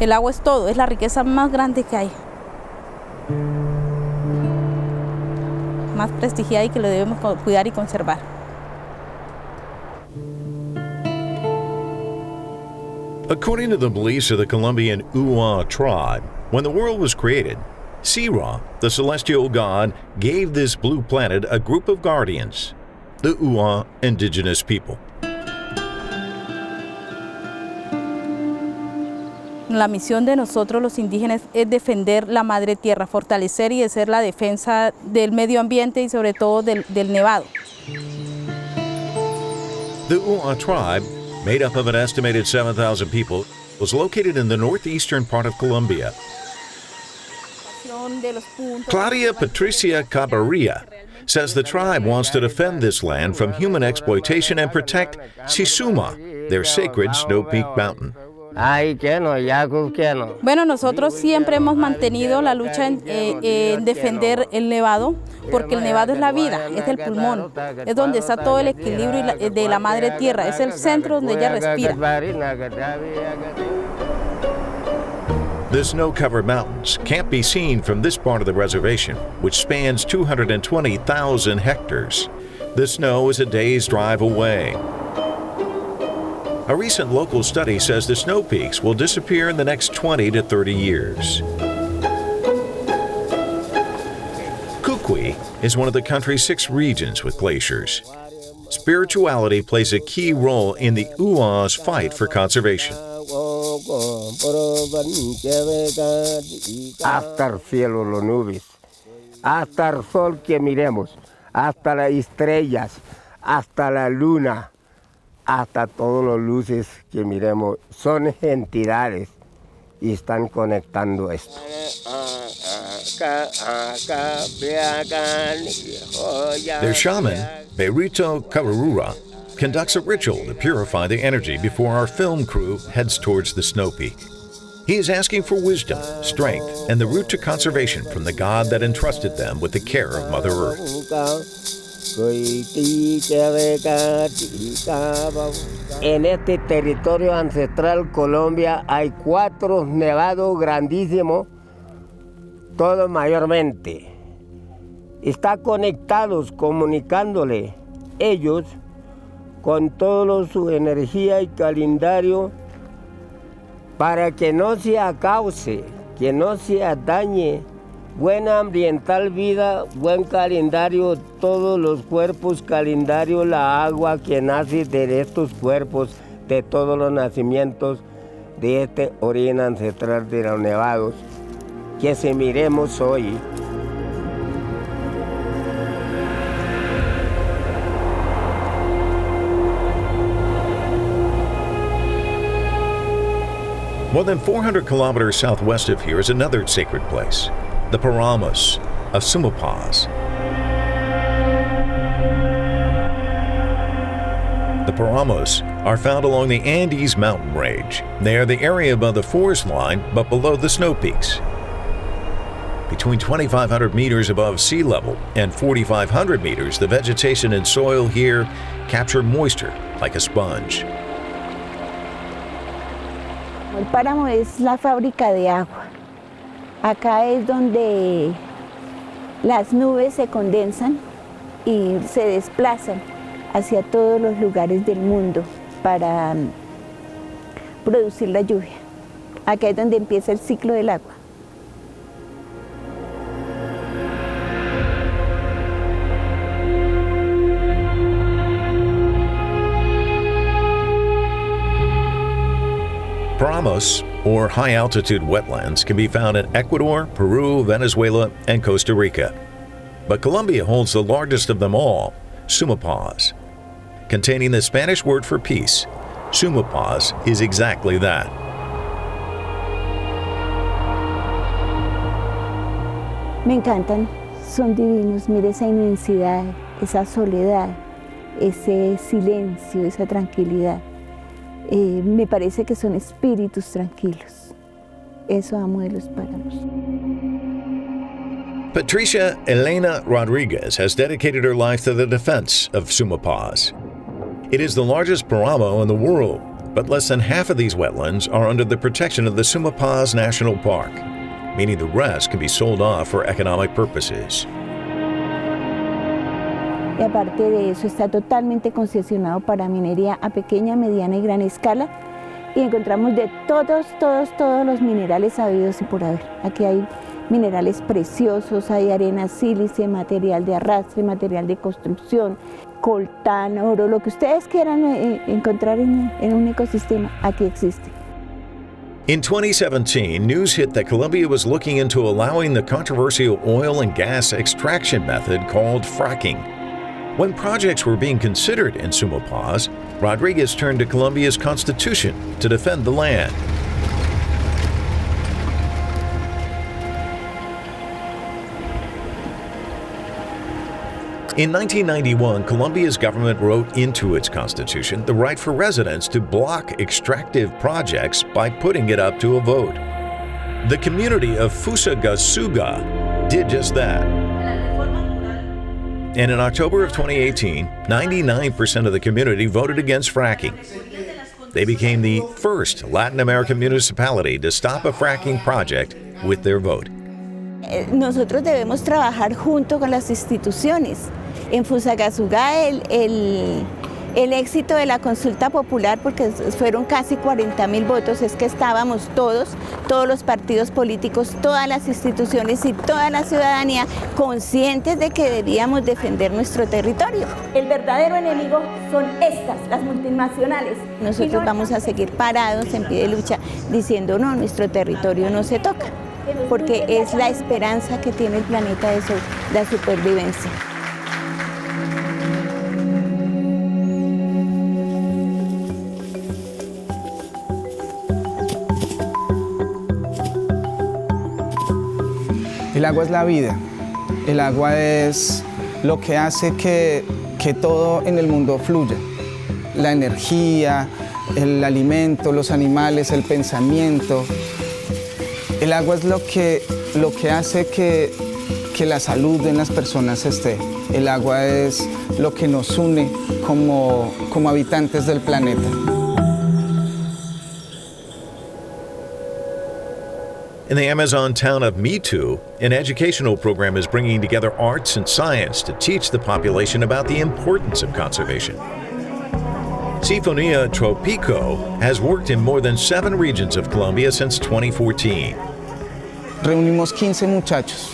El agua es todo, es la riqueza más grande que hay. Más prestigiada y que lo debemos cuidar y conservar. According to the beliefs of the Colombian Uwa tribe, when the world was created, Sira, the celestial god, gave this blue planet a group of guardians, the Uwa indigenous people. La misión de nosotros los indígenas es defender la madre tierra, fortalecer y hacer la defensa del medio ambiente y sobre todo del nevado. The Uwa tribe, made up of an estimated 7,000 people, was located in the northeastern part of Colombia. Claudia Patricia Cabarilla says the tribe wants to defend this land from human exploitation and protect Sisuma, their sacred snow peak mountain. Bueno, nosotros siempre hemos mantenido la lucha en defender el nevado, porque el nevado es la vida, es el pulmón, es donde está todo el equilibrio de la madre tierra, es el centro donde ella respira. The snow-covered mountains can't be seen from this part of the reservation, which spans 220,000 hectares. The snow is a day's drive away. A recent local study says the snow peaks will disappear in the next 20 to 30 years. Kukui is one of the country's 6 regions with glaciers. Spirituality plays a key role in the Uwa's fight for conservation. Hasta el cielo, las nubes, hasta el sol que miremos, hasta las estrellas, hasta la luna, hasta todas las luces que miremos, son entidades y están conectando esto. Their shaman, Berito Karurura, conducts a ritual to purify the energy before our film crew heads towards the snow peak. He is asking for wisdom, strength, and the route to conservation from the God that entrusted them with the care of Mother Earth. En este territorio ancestral Colombia hay 4 nevados grandísimos, todos mayormente. Está conectados, comunicándole ellos con toda su energía y calendario para que no se cause, que no se dañe. Buena ambiental vida, buen calendario, todos los cuerpos, calendario, la agua que nace de estos cuerpos, de todos los nacimientos de este origen ancestral de los nevados, que se miremos hoy. More than 400 kilometers southwest of here is another sacred place, the paramos of Sumapaz. The paramos are found along the Andes mountain range. They are the area above the forest line but below the snow peaks. Between 2,500 meters above sea level and 4,500 meters, the vegetation and soil here capture moisture like a sponge. El páramo es la fábrica de agua. Acá es donde las nubes se condensan y se desplazan hacia todos los lugares del mundo para producir la lluvia. Acá es donde empieza el ciclo del agua. Paramos, or high-altitude wetlands, can be found in Ecuador, Peru, Venezuela, and Costa Rica. But Colombia holds the largest of them all, Sumapaz. Containing the Spanish word for peace, Sumapaz is exactly that. Me encantan, son divinos, mire esa inmensidad, esa soledad, ese silencio, esa tranquilidad. Me parece que son espíritus tranquilos. Eso amo de los páramos. Patricia Elena Rodriguez has dedicated her life to the defense of Sumapaz. It is the largest paramo in the world, but less than half of these wetlands are under the protection of the Sumapaz National Park, meaning the rest can be sold off for economic purposes. Y aparte de eso está totalmente concesionado para minería a pequeña, mediana y gran escala, y encontramos de todos los minerales habidos y por haber. Aquí hay minerales preciosos, hay arena sílice, material de arrastre, material de construcción, coltán, oro, lo que ustedes quieran encontrar en un ecosistema, aquí existe. In 2017, news hit that Colombia was looking into allowing the controversial oil and gas extraction method called fracking. When projects were being considered in Sumapaz, Rodriguez turned to Colombia's constitution to defend the land. In 1991, Colombia's government wrote into its constitution the right for residents to block extractive projects by putting it up to a vote. The community of Fusagasugá did just that. And in October of 2018, 99% of the community voted against fracking. They became the first Latin American municipality to stop a fracking project with their vote. Nosotros debemos trabajar junto con las instituciones. En Fusagasugá el éxito de la consulta popular, porque fueron casi 40.000 votos, es que estábamos todos los partidos políticos, todas las instituciones y toda la ciudadanía conscientes de que debíamos defender nuestro territorio. El verdadero enemigo son estas, las multinacionales. Nosotros vamos a seguir parados en pie de lucha diciendo no, nuestro territorio no se toca, porque es la esperanza que tiene el planeta de la supervivencia. El agua es la vida, el agua es lo que hace que todo en el mundo fluya. La energía, el alimento, los animales, el pensamiento. El agua es lo que hace que la salud de las personas esté. El agua es lo que nos une como habitantes del planeta. In the Amazon town of Metoo, an educational program is bringing together arts and science to teach the population about the importance of conservation. Sinfonía Tropico has worked in more than 7 regions of Colombia since 2014. Reunimos 15 muchachos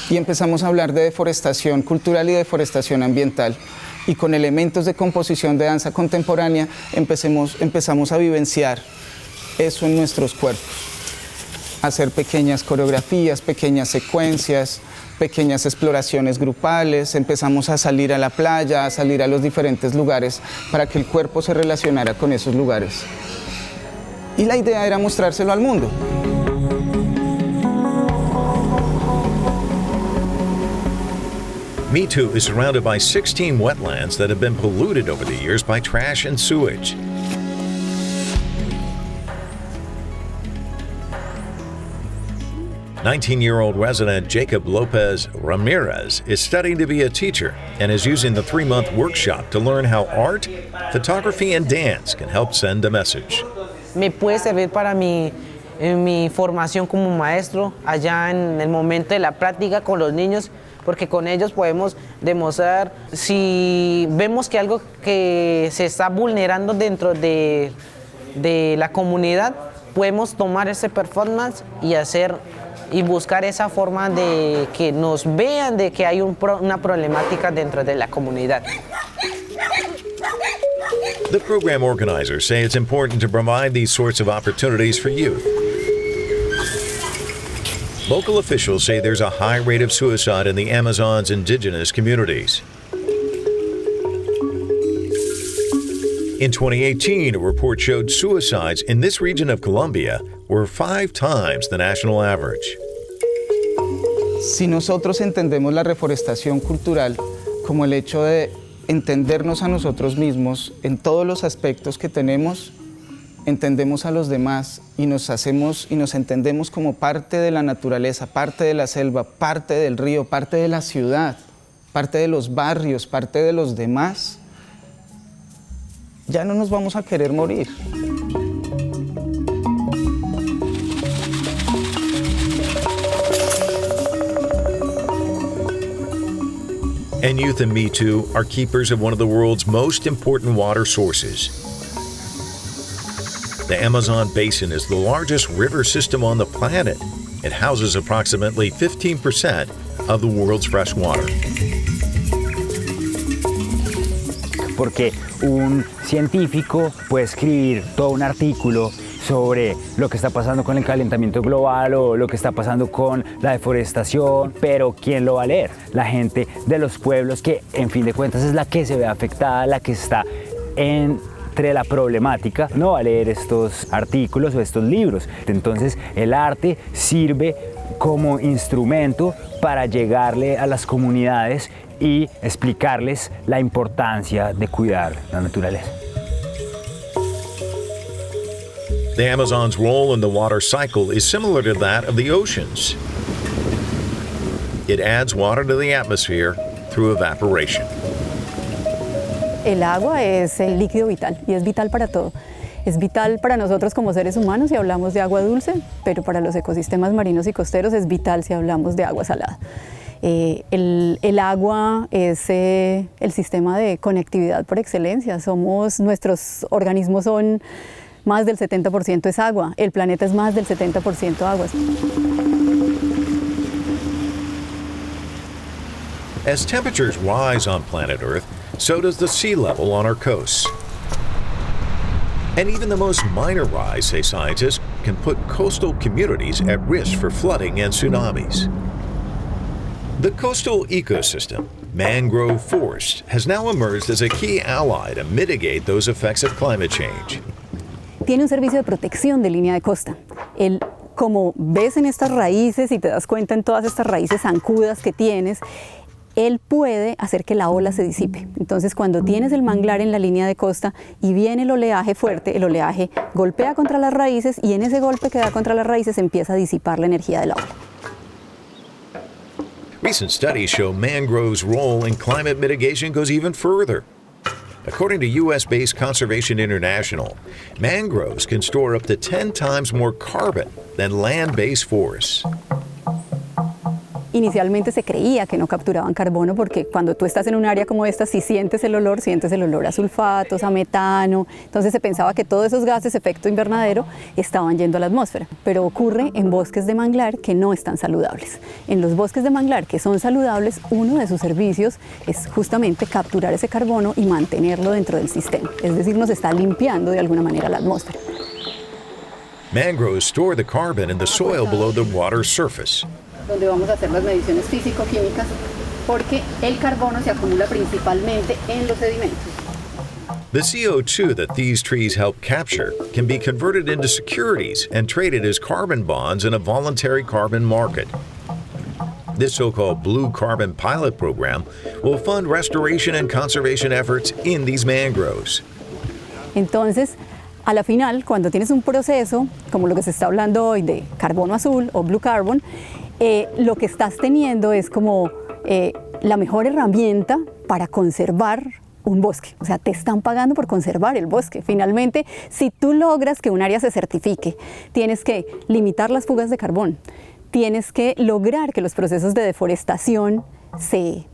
y empezamos a hablar de deforestación cultural y deforestación ambiental. Y con elementos de composición de danza contemporánea empezamos a vivenciar eso en nuestros cuerpos. Hacer pequeñas coreografías, pequeñas secuencias, pequeñas exploraciones grupales, empezamos a salir a la playa, a salir a los diferentes lugares para que el cuerpo se relacionara con esos lugares. Y la idea era mostrárselo al mundo. Metoo is surrounded by 16 wetlands that have been polluted over the years by trash and sewage. "19-year-old resident Jacob Lopez Ramirez is studying to be a teacher and is using the 3-month workshop to learn how art, photography, and dance can help send a message. Me puede servir para mi formación como maestro allá en el momento de la práctica con los niños, porque con ellos podemos demostrar si vemos que algo que se está vulnerando dentro de la comunidad, podemos tomar ese performance y buscar esa forma de que nos vean de que hay una problemática dentro de la comunidad. The program organizers say it's important to provide these sorts of opportunities for youth. Local officials say there's a high rate of suicide in the Amazon's indigenous communities. In 2018, a report showed suicides in this region of Colombia were 5 times the national average. Si nosotros entendemos la reforestación cultural como el hecho de entendernos a nosotros mismos en todos los aspectos que tenemos, entendemos a los demás y nos entendemos como parte de la naturaleza, parte de la selva, parte del río, parte de la ciudad, parte de los barrios, parte de los demás. ya no nos vamos a querer morir. And youth in Metoo are keepers of one of the world's most important water sources. The Amazon basin is the largest river system on the planet. It houses approximately 15% of the world's fresh water. Porque un científico puede escribir todo un artículo sobre lo que está pasando con el calentamiento global o lo que está pasando con la deforestación, pero ¿quién lo va a leer? La gente de los pueblos, que en fin de cuentas es la que se ve afectada, la que está entre la problemática, no va a leer estos artículos o estos libros. Entonces el arte sirve como instrumento para llegarle a las comunidades y explicarles la importancia de cuidar la naturaleza. The Amazon's role in the water cycle is similar to that of the oceans. It adds water to the atmosphere through evaporation. El agua es el líquido vital y es vital para todo. Es vital para nosotros como seres humanos si hablamos de agua dulce, pero para los ecosistemas marinos y costeros es vital si hablamos de agua salada. El agua es el sistema de conectividad por excelencia. Nuestros organismos son más del 70% es agua. El planeta es más del 70% agua. As temperatures rise on planet Earth, so does the sea level on our coasts. And even the most minor rise, say scientists, can put coastal communities at risk for flooding and tsunamis. The coastal ecosystem, mangrove forest, has now emerged as a key ally to mitigate those effects of climate change. Tiene un servicio de protección de línea de costa. Como ves en estas raíces y te das cuenta en todas estas raíces zancudas que tienes, él puede hacer que la ola se disipe. Entonces, cuando tienes el manglar en la línea de costa y viene el oleaje fuerte, el oleaje golpea contra las raíces y en ese golpe que da contra las raíces empieza a disipar la energía de la ola. Recent studies show mangroves' role in climate mitigation goes even further. According to U.S.-based Conservation International, mangroves can store up to 10 times more carbon than land-based forests. Inicialmente se creía que no capturaban carbono porque cuando tú estás en un área como esta, si sientes el olor a sulfatos, a metano, entonces se pensaba que todos esos gases efecto invernadero estaban yendo a la atmósfera, pero ocurre en bosques de manglar que no están saludables. En los bosques de manglar que son saludables, uno de sus servicios es justamente capturar ese carbono y mantenerlo dentro del sistema, es decir, nos está limpiando de alguna manera la atmósfera. Mangroves store the carbon in the soil below the water's surface. Donde vamos a hacer las mediciones físico-químicas porque el carbono se acumula principalmente en los sedimentos. The CO2 that these trees help capture can be converted into securities and traded as carbon bonds in a voluntary carbon market. This so-called Blue Carbon Pilot Program will fund restoration and conservation efforts in these mangroves. Entonces, a la final, cuando tienes un proceso, como lo que se está hablando hoy de carbono azul o blue carbon, lo que estás teniendo es como la mejor herramienta para conservar un bosque. O sea, te están pagando por conservar el bosque. Finalmente, si tú logras que un área se certifique, tienes que limitar las fugas de carbón, tienes que lograr que los procesos de deforestación se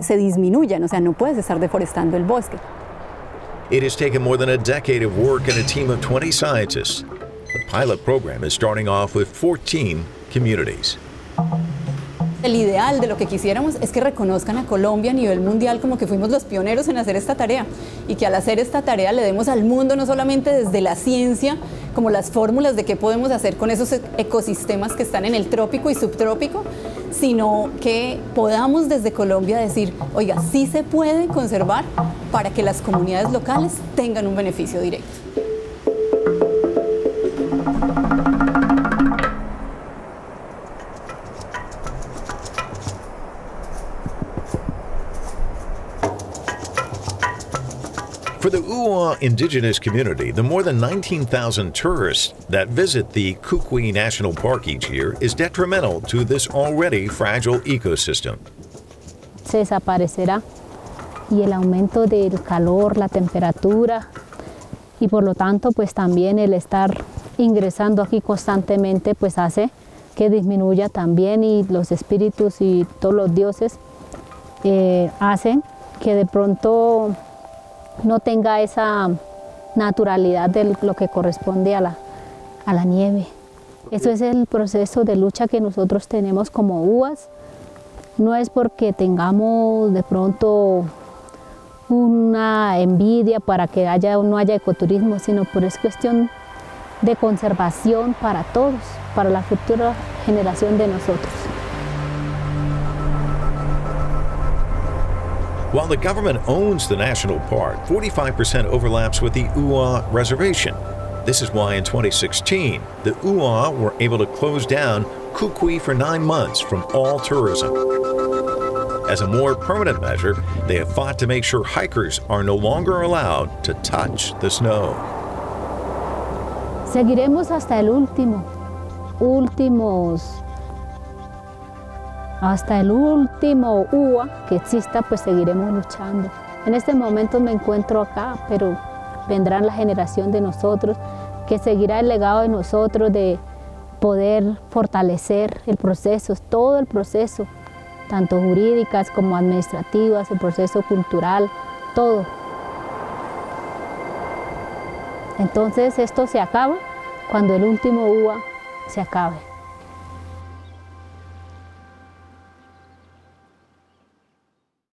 disminuyan. O sea, no puedes estar deforestando el bosque. It has taken more than a decade of work and a team of 20 scientists. The pilot program is starting off with 14 communities. El ideal de lo que quisiéramos es que reconozcan a Colombia a nivel mundial como que fuimos los pioneros en hacer esta tarea y que al hacer esta tarea le demos al mundo no solamente desde la ciencia como las fórmulas de qué podemos hacer con esos ecosistemas que están en el trópico y subtrópico, sino que podamos desde Colombia decir, oiga, sí se puede conservar para que las comunidades locales tengan un beneficio directo. For the Uwa indigenous community, the more than 19,000 tourists that visit the Kukui National Park each year is detrimental to this already fragile ecosystem. Se desaparecerá y el aumento del calor, la temperatura, y por lo tanto pues también el estar ingresando aquí constantemente pues hace que disminuya también, y los espíritus y todos los dioses hacen que de pronto no tenga esa naturalidad de lo que corresponde a la nieve. Eso es el proceso de lucha que nosotros tenemos como UAS. No es porque tengamos de pronto una envidia para que haya o no haya ecoturismo, sino por es cuestión de conservación para todos, para la futura generación de nosotros. While the government owns the national park, 45% overlaps with the UA reservation. This is why in 2016, the UA were able to close down Kukui for 9 months from all tourism. As a more permanent measure, they have fought to make sure hikers are no longer allowed to touch the snow. Seguiremos hasta el hasta el último UA que exista, pues seguiremos luchando. En este momento me encuentro acá, pero vendrá la generación de nosotros que seguirá el legado de nosotros de poder fortalecer el proceso, todo el proceso, tanto jurídicas como administrativas, el proceso cultural, todo. Entonces esto se acaba cuando el último UA se acabe.